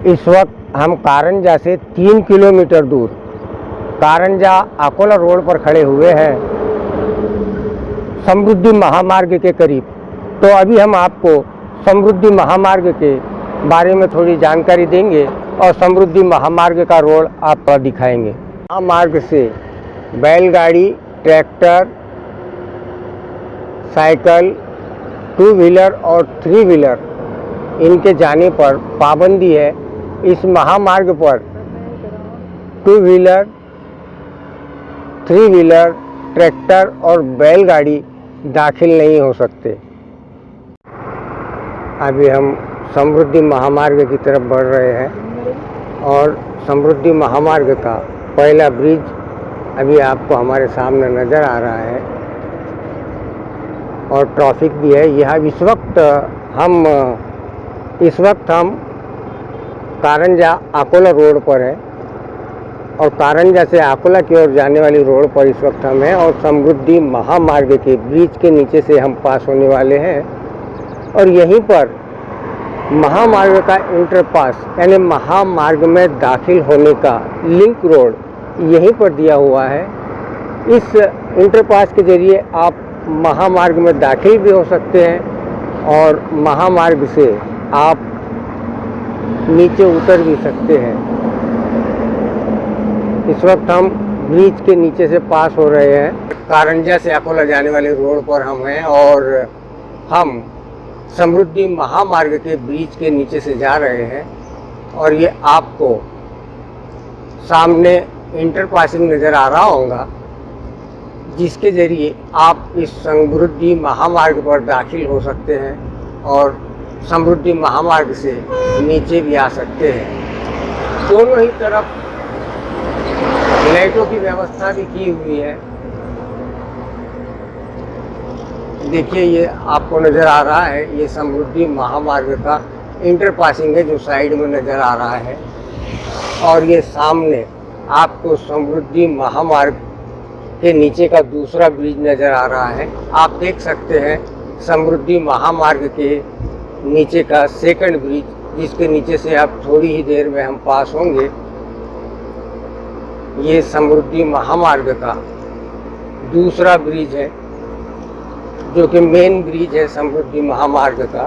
इस वक्त हम कारंजा से 3 किलोमीटर दूर कारंजा अकोला रोड पर खड़े हुए हैं, समृद्धि महामार्ग के करीब। तो अभी हम आपको समृद्धि महामार्ग के बारे में थोड़ी जानकारी देंगे और समृद्धि महामार्ग का रोड आपको दिखाएंगे। महामार्ग से बैलगाड़ी, ट्रैक्टर, साइकिल, 2 व्हीलर और 3 व्हीलर इनके जाने पर पाबंदी है। इस महामार्ग पर 2 व्हीलर, 3 व्हीलर, ट्रैक्टर और बैलगाड़ी दाखिल नहीं हो सकते। अभी हम समृद्धि महामार्ग की तरफ बढ़ रहे हैं और समृद्धि महामार्ग का पहला ब्रिज अभी आपको हमारे सामने नज़र आ रहा है और ट्रैफिक भी है। यह इस वक्त हम कारंजा अकोला रोड पर है और कारंजा से अकोला की ओर जाने वाली रोड पर इस वक्त हम हैं और समृद्धि महामार्ग के ब्रिज के नीचे से हम पास होने वाले हैं। और यहीं पर महामार्ग का इंटरपास यानी महामार्ग में दाखिल होने का लिंक रोड यहीं पर दिया हुआ है। इस इंटरपास के जरिए आप महामार्ग में दाखिल भी हो सकते हैं और महामार्ग से आप नीचे उतर भी सकते हैं। इस वक्त हम ब्रिज के नीचे से पास हो रहे हैं। कारंजा से अकोला जाने वाले रोड पर हम हैं और हम समृद्धि महामार्ग के ब्रिज के नीचे से जा रहे हैं और ये आपको सामने इंटरपासिंग नज़र आ रहा होगा, जिसके ज़रिए आप इस समृद्धि महामार्ग पर दाखिल हो सकते हैं और समृद्धि महामार्ग से नीचे भी आ सकते हैं। दोनों ही तरफ लाइटों की व्यवस्था भी की हुई है। देखिए, ये आपको नज़र आ रहा है, ये समृद्धि महामार्ग का इंटरपासिंग है जो साइड में नज़र आ रहा है और ये सामने आपको समृद्धि महामार्ग के नीचे का दूसरा ब्रिज नज़र आ रहा है। आप देख सकते हैं समृद्धि महामार्ग के नीचे का सेकंड ब्रिज, जिसके नीचे से आप थोड़ी ही देर में हम पास होंगे। ये समृद्धि महामार्ग का दूसरा ब्रिज है जो कि मेन ब्रिज है समृद्धि महामार्ग का।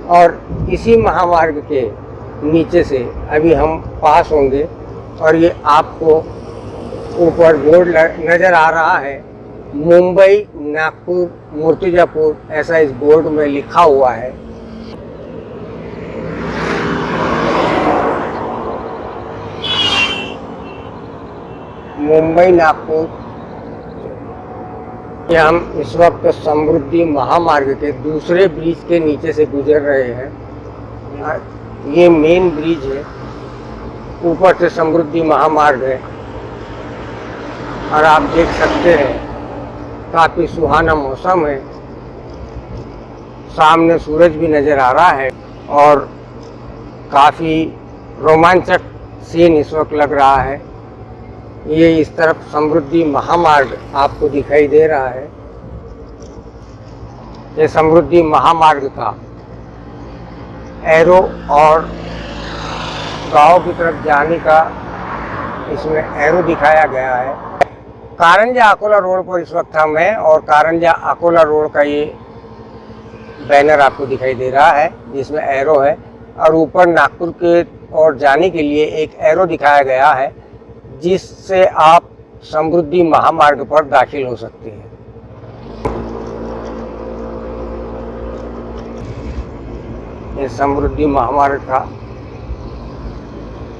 और इसी महामार्ग के नीचे से अभी हम पास होंगे और ये आपको ऊपर बोर्ड नज़र आ रहा है, मुंबई, नागपुर, मूर्तिजापुर, ऐसा इस बोर्ड में लिखा हुआ है। मुंबई, नागपुर। ये हम इस वक्त समृद्धि महामार्ग के दूसरे ब्रिज के नीचे से गुजर रहे हैं। ये मेन ब्रिज है, ऊपर से समृद्धि महामार्ग है और आप देख सकते हैं काफ़ी सुहाना मौसम है। सामने सूरज भी नज़र आ रहा है और काफ़ी रोमांचक सीन इस वक्त लग रहा है। ये इस तरफ समृद्धि महामार्ग आपको दिखाई दे रहा है। ये समृद्धि महामार्ग का एरो और गांव की तरफ जाने का इसमें एरो दिखाया गया है। कारंजा अकोला रोड पर इस वक्त हम हैं और कारंजा अकोला रोड का ये बैनर आपको दिखाई दे रहा है जिसमें एरो है और ऊपर नागपुर के ओर जाने के लिए एक एरो दिखाया गया है जिससे आप समृद्धि महामार्ग पर दाखिल हो सकते हैं। ये समृद्धि महामार्ग का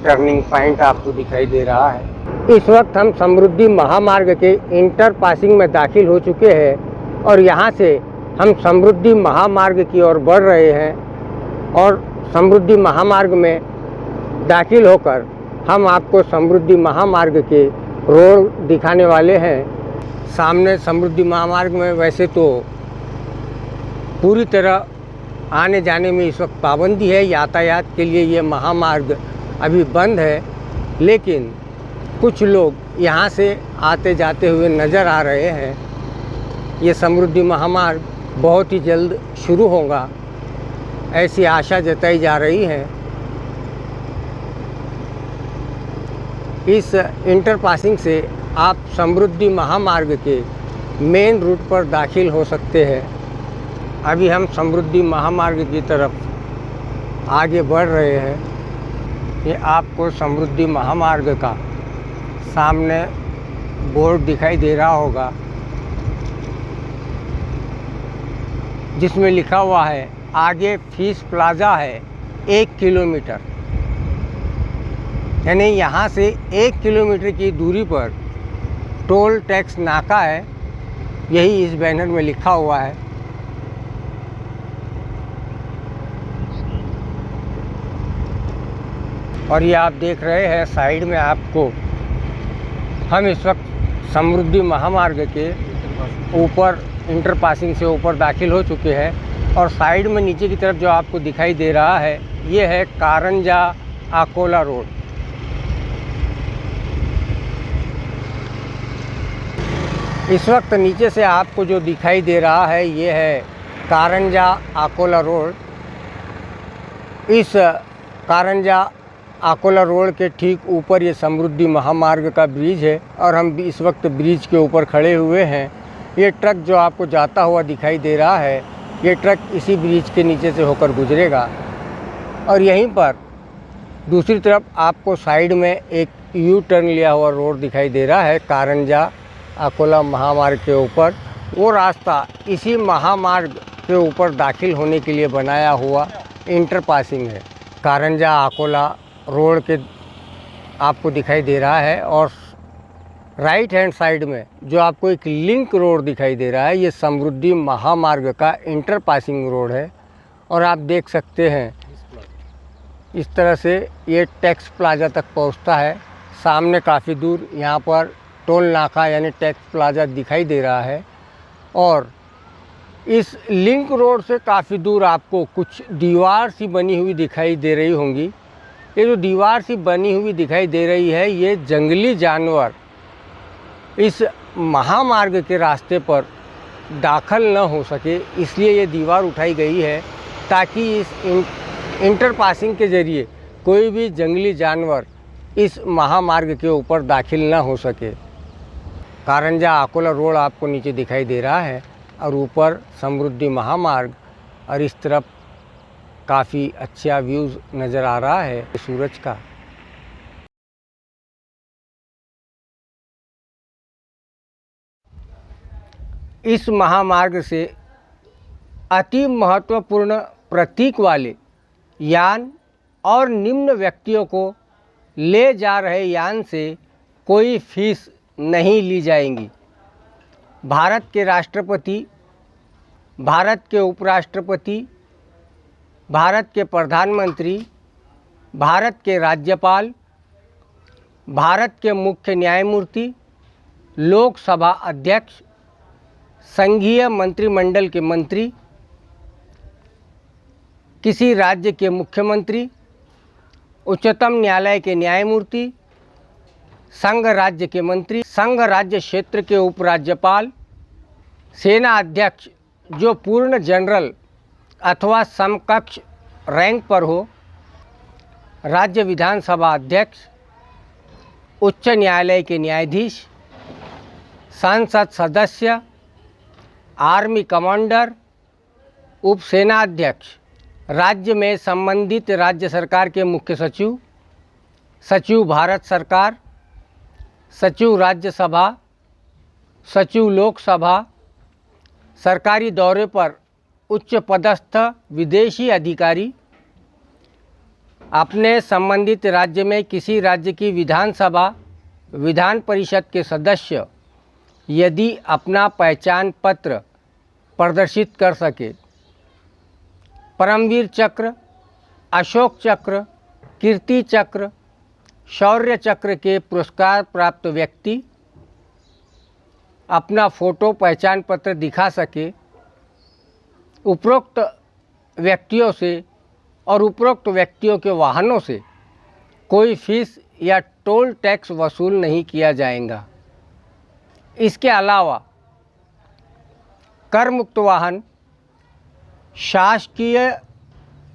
टर्निंग पॉइंट आपको दिखाई दे रहा है। इस वक्त हम समृद्धि महामार्ग के इंटर पासिंग में दाखिल हो चुके हैं और यहाँ से हम समृद्धि महामार्ग की ओर बढ़ रहे हैं और समृद्धि महामार्ग में दाखिल होकर हम आपको समृद्धि महामार्ग के रोड दिखाने वाले हैं। सामने समृद्धि महामार्ग में वैसे तो पूरी तरह आने जाने में इस वक्त पाबंदी है, यातायात के लिए ये महामार्ग अभी बंद है, लेकिन कुछ लोग यहाँ से आते जाते हुए नज़र आ रहे हैं। ये समृद्धि महामार्ग बहुत ही जल्द शुरू होगा, ऐसी आशा जताई जा रही है। इस इंटर पासिंग से आप समृद्धि महामार्ग के मेन रूट पर दाखिल हो सकते हैं। अभी हम समृद्धि महामार्ग की तरफ आगे बढ़ रहे हैं। ये आपको समृद्धि महामार्ग का सामने बोर्ड दिखाई दे रहा होगा, जिसमें लिखा हुआ है आगे फिश प्लाज़ा है 1 किलोमीटर, यानी यहाँ से 1 किलोमीटर की दूरी पर टोल टैक्स नाका है। यही इस बैनर में लिखा हुआ है। और ये आप देख रहे हैं साइड में आपको, हम इस वक्त समृद्धि महामार्ग के ऊपर इंटर पासिंग से ऊपर दाखिल हो चुके हैं। और साइड में नीचे की तरफ जो आपको दिखाई दे रहा है ये है कारंजा अकोला रोड। इस वक्त नीचे से आपको जो दिखाई दे रहा है ये है कारंजा अकोला रोड। इस कारंजा अकोला रोड के ठीक ऊपर ये समृद्धि महामार्ग का ब्रिज है और हम इस वक्त ब्रिज के ऊपर खड़े हुए हैं। ये ट्रक जो आपको जाता हुआ दिखाई दे रहा है, ये ट्रक इसी ब्रिज के नीचे से होकर गुजरेगा। और यहीं पर दूसरी तरफ आपको साइड में एक यू टर्न लिया हुआ रोड दिखाई दे रहा है कारंजा अकोला महामार्ग के ऊपर। वो रास्ता इसी महामार्ग के ऊपर दाखिल होने के लिए बनाया हुआ इंटर पासिंग है। कारंजा अकोला रोड के आपको दिखाई दे रहा है और राइट हैंड साइड में जो आपको एक लिंक रोड दिखाई दे रहा है, ये समृद्धि महामार्ग का इंटर पासिंग रोड है। और आप देख सकते हैं इस तरह से ये टैक्स प्लाज़ा तक पहुंचता है। सामने काफ़ी दूर यहाँ पर टोल नाका यानी टैक्स प्लाज़ा दिखाई दे रहा है। और इस लिंक रोड से काफ़ी दूर आपको कुछ दीवार सी बनी हुई दिखाई दे रही होंगी। ये जो दीवार सी बनी हुई दिखाई दे रही है, ये जंगली जानवर इस महामार्ग के रास्ते पर दाखिल न हो सके, इसलिए ये दीवार उठाई गई है ताकि इस इंटर पासिंग के ज़रिए कोई भी जंगली जानवर इस महामार्ग के ऊपर दाखिल न हो सके। कारंजा अकोला रोड आपको नीचे दिखाई दे रहा है और ऊपर समृद्धि महामार्ग, और इस तरफ काफ़ी अच्छा व्यूज़ नज़र आ रहा है सूरज का। इस महामार्ग से अति महत्वपूर्ण प्रतीक वाले यान और निम्न व्यक्तियों को ले जा रहे यान से कोई फीस नहीं ली जाएंगी। भारत के राष्ट्रपति, भारत के उपराष्ट्रपति, भारत के प्रधानमंत्री, भारत के राज्यपाल, भारत के मुख्य न्यायमूर्ति, लोकसभा अध्यक्ष, संघीय मंत्रिमंडल के मंत्री, किसी राज्य के मुख्यमंत्री, उच्चतम न्यायालय के न्यायमूर्ति, संघ राज्य के मंत्री, संघ राज्य क्षेत्र के उपराज्यपाल, सेना अध्यक्ष जो पूर्ण जनरल अथवा समकक्ष रैंक पर हो, राज्य विधानसभा अध्यक्ष, उच्च न्यायालय के न्यायाधीश, संसद सदस्य, आर्मी कमांडर, उप सेना अध्यक्ष, राज्य में संबंधित राज्य सरकार के मुख्य सचिव, सचिव भारत सरकार, सचिव राज्यसभा, सचिव लोकसभा, सरकारी दौरे पर उच्च पदस्थ विदेशी अधिकारी, अपने संबंधित राज्य में किसी राज्य की विधानसभा, विधान परिषद के सदस्य यदि अपना पहचान पत्र प्रदर्शित कर सके, परमवीर चक्र, अशोक चक्र, कीर्ति चक्र, शौर्य चक्र के पुरस्कार प्राप्त व्यक्ति अपना फ़ोटो पहचान पत्र दिखा सके, उपरोक्त व्यक्तियों से और उपरोक्त व्यक्तियों के वाहनों से कोई फीस या टोल टैक्स वसूल नहीं किया जाएगा। इसके अलावा कर मुक्त वाहन,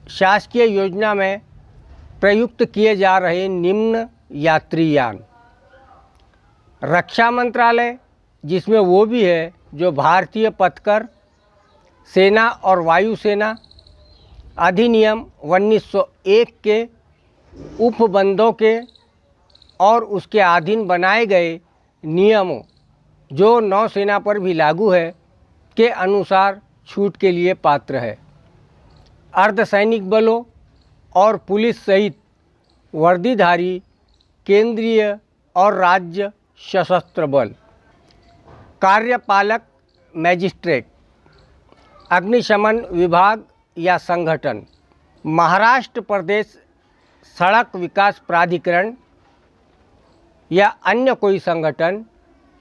शासकीय योजना में प्रयुक्त किए जा रहे निम्न यात्रीयान, रक्षा मंत्रालय, जिसमें वो भी है जो भारतीय पथकर सेना और वायुसेना अधिनियम 1901 के उपबंधों के और उसके अधीन बनाए गए नियमों जो नौसेना पर भी लागू है के अनुसार छूट के लिए पात्र है। अर्धसैनिक बलों और पुलिस सहित वर्दीधारी केंद्रीय और राज्य सशस्त्र बल, कार्यपालक मैजिस्ट्रेट, अग्निशमन विभाग या संगठन, महाराष्ट्र प्रदेश सड़क विकास प्राधिकरण या अन्य कोई संगठन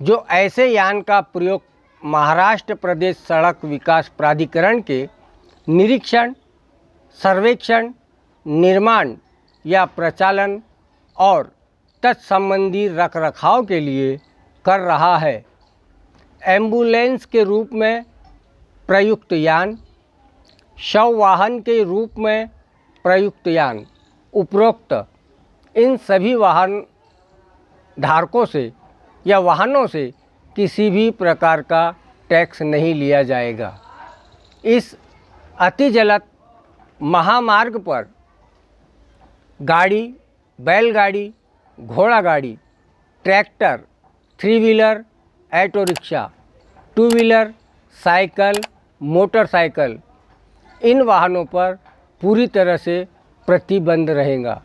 जो ऐसे यान का प्रयोग महाराष्ट्र प्रदेश सड़क विकास प्राधिकरण के निरीक्षण, सर्वेक्षण, निर्माण या प्रचालन और तत्संबंधी रखरखाव के लिए कर रहा है। एम्बुलेंस के रूप में प्रयुक्त यान, शव वाहन के रूप में प्रयुक्त यान, उपरोक्त इन सभी वाहन धारकों से या वाहनों से किसी भी प्रकार का टैक्स नहीं लिया जाएगा। इस अतिजलद महामार्ग पर गाड़ी, बैलगाड़ी, घोड़ा गाड़ी, tractor, 3 wheeler, auto rickshaw, 2 wheeler, cycle, motorcycle, इन वाहनों पर पूरी तरह से प्रतिबंध रहेगा।